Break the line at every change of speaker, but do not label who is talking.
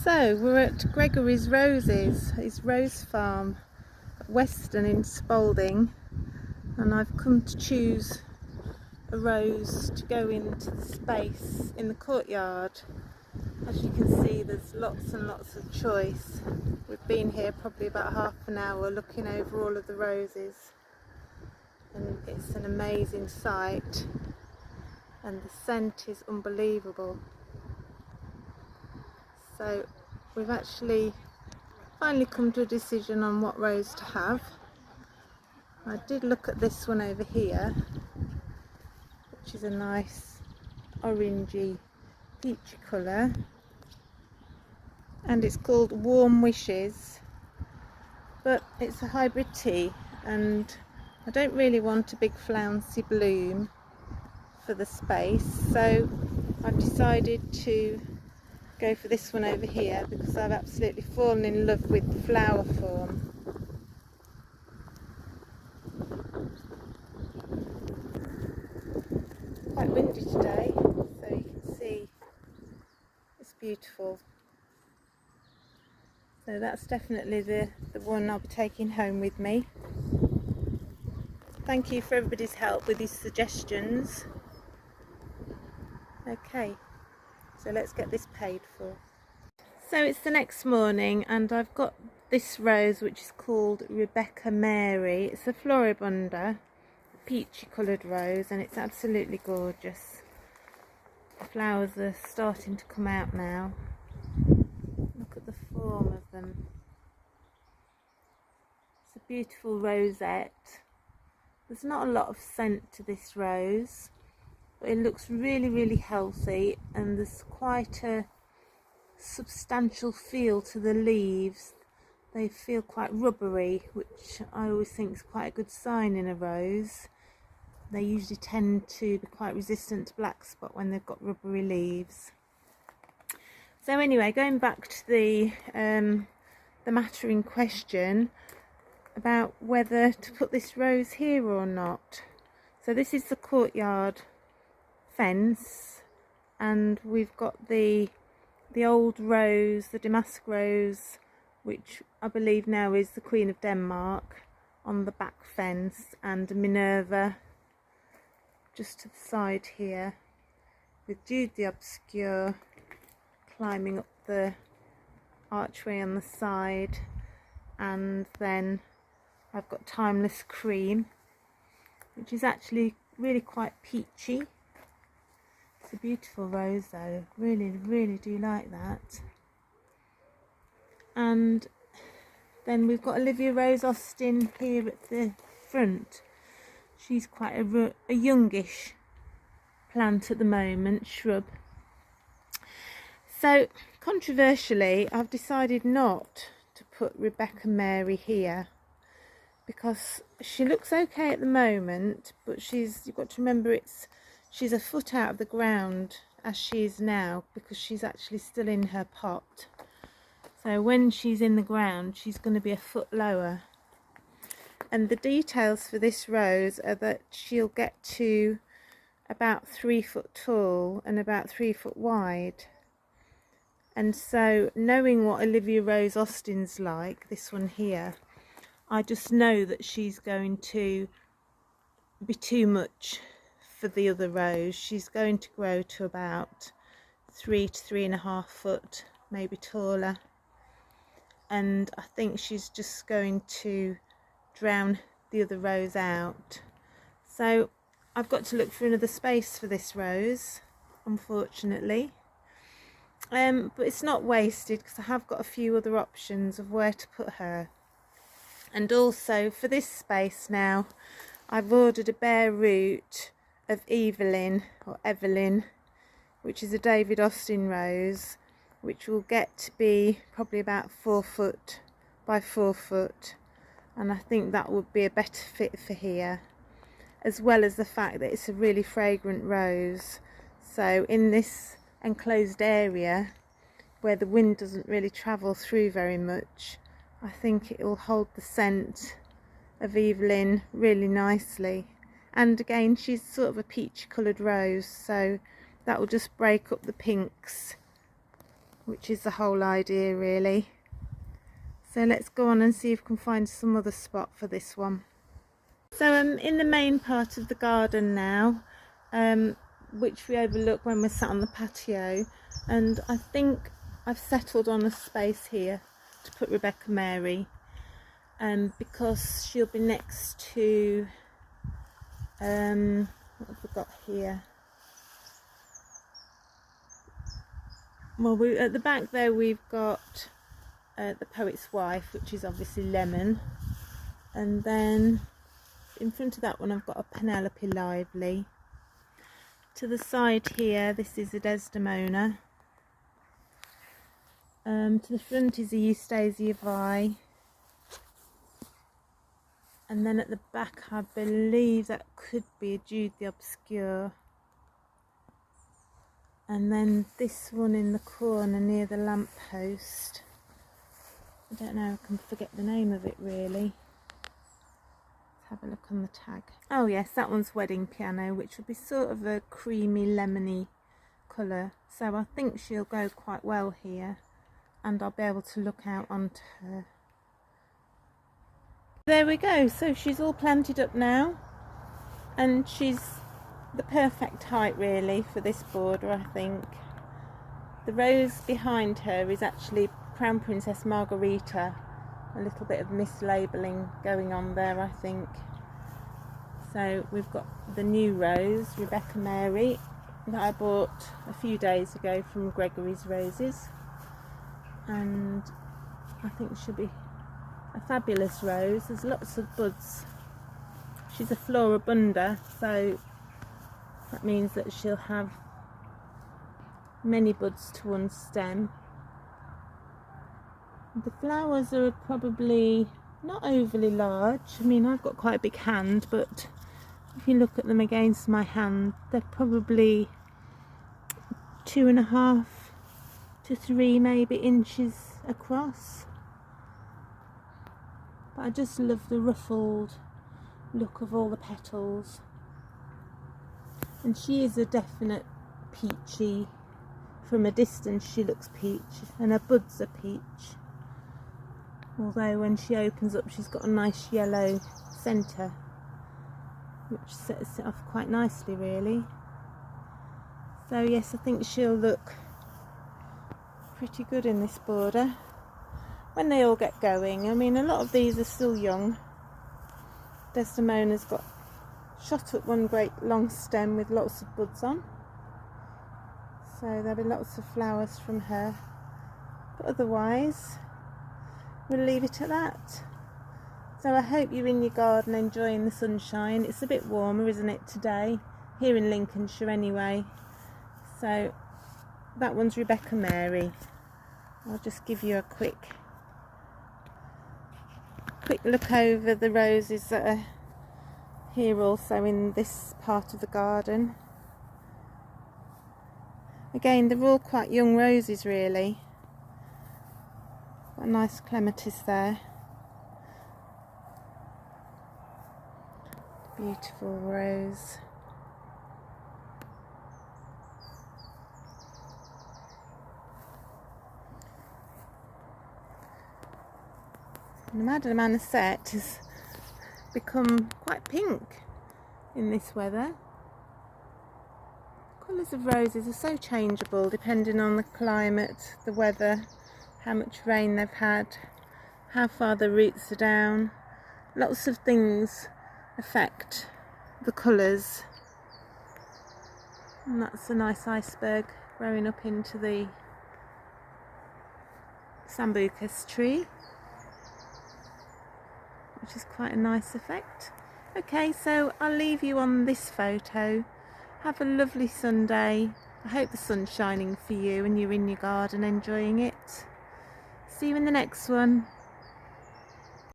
So we're at Gregory Roses, his rose farm at Weston in Spalding, and I've come to choose a rose to go into the space in the courtyard. As you can see, there's lots and lots of choice. We've been here probably about half an hour looking over all of the roses, and it's an amazing sight, and the scent is unbelievable. So we've actually finally come to a decision on what rose to have. I did look at this one over here, which is a nice orangey peachy colour, and it's called Warm Wishes, but it's a hybrid tea, and I don't really want a big flouncy bloom for the space, so I've decided to go for this one over here because I've absolutely fallen in love with the flower form. It's quite windy today, so you can see it's beautiful. So that's definitely the one I'll be taking home with me. Thank you for everybody's help with these suggestions. Okay, so let's get this paid for. So it's the next morning, and I've got this rose which is called Rebecca Mary. It's a floribunda, peachy coloured rose, and it's absolutely gorgeous. The flowers are starting to come out now. Look at the form of them. It's a beautiful rosette. There's not a lot of scent to this rose, but it looks really healthy, and there's quite a substantial feel to the leaves. They feel quite rubbery, which I always think is quite a good sign in a rose. They usually tend to be quite resistant to black spot when they've got rubbery leaves. So anyway, going back to the matter in question about whether to put this rose here or not. So this is the courtyard fence, and we've got the old rose, the damask rose, which I believe now is the Queen of Denmark, on the back fence, and Minerva just to the side here, with Jude the Obscure climbing up the archway on the side, and then I've got Timeless Cream, which is actually really quite peachy. It's a beautiful rose though, really do like that. And then we've got Olivia Rose Austin here at the front. She's quite a youngish plant at the moment, shrub. So controversially, I've decided not to put Rebecca Mary here, because she looks okay at the moment, but you've got to remember she's a foot out of the ground as she is now, because she's actually still in her pot. So when she's in the ground, she's going to be a foot lower. And the details for this rose are that she'll get to about 3 foot tall and about 3 foot wide. And so, knowing what Olivia Rose Austin's like, this one here, I just know that she's going to be too much for the other rose. She's going to grow to about 3 to 3.5 foot, maybe taller, and I think she's just going to drown the other rose out. So I've got to look for another space for this rose, unfortunately, but it's not wasted because I have got a few other options of where to put her. And also for this space now, I've ordered a bare root of Evelyn, which is a David Austin rose, which will get to be probably about 4 foot by 4 foot, and I think that would be a better fit for here, as well as the fact that it's a really fragrant rose. So in this enclosed area where the wind doesn't really travel through very much, I think it will hold the scent of Evelyn really nicely. And again, she's sort of a peach coloured rose, so that will just break up the pinks which is the whole idea really. So let's go on and see if we can find some other spot for this one. So I'm in the main part of the garden now, which we overlook when we're sat on the patio, and I think I've settled on a space here to put Rebecca Mary, because she'll be next to what have we got here? Well, at the back there we've got the Poet's Wife, which is obviously lemon, and then in front of that one I've got a Penelope Lively. To the side here, this is a Desdemona. To the front is a Eustasia Vi, and then at the back I believe that could be a Jude the Obscure, and then this one in the corner near the lamppost, I don't know, I can forget the name of it really. Let's have a look on the tag. Oh yes, that one's Wedding Piano, which would be sort of a creamy lemony colour, so I think she'll go quite well here, and I'll be able to look out onto her. There we go, so she's all planted up now, and she's the perfect height really for this border, I think. The rose behind her is actually Crown Princess Margarita. A little bit of mislabelling going on there, I think. So we've got the new rose, Rebecca Mary, that I bought a few days ago from Gregory's Roses, and I think she'll be a fabulous rose. There's lots of buds. She's a floribunda, so that means that she'll have many buds to one stem. The flowers are probably not overly large. I mean, I've got quite a big hand, but if you look at them against my hand, they're probably 2.5 to 3 maybe inches across. But I just love the ruffled look of all the petals, and she is a definite peachy. From a distance she looks peach, and her buds are peach, although when she opens up she's got a nice yellow centre which sets it off quite nicely really. So yes, I think she'll look pretty good in this border when they all get going. I mean, a lot of these are still young. Desdemona's got shot up one great long stem with lots of buds on, so there'll be lots of flowers from her, but otherwise we'll leave it at that. So I hope you're in your garden enjoying the sunshine. It's a bit warmer, isn't it, today, here in Lincolnshire anyway. So that one's Rebecca Mary. I'll just give you a quick look over the roses that are here also in this part of the garden. Again, they're all quite young roses really. Got a nice clematis there. Beautiful rose. And the Madame Anisette has become quite pink in this weather. Colours of roses are so changeable depending on the climate, the weather, how much rain they've had, how far the roots are down. Lots of things affect the colours. And that's a nice iceberg growing up into the sambucus tree, which is quite a nice effect. Okay, so I'll leave you on this photo. Have a lovely Sunday. I hope the sun's shining for you and you're in your garden enjoying it. See you in the next one.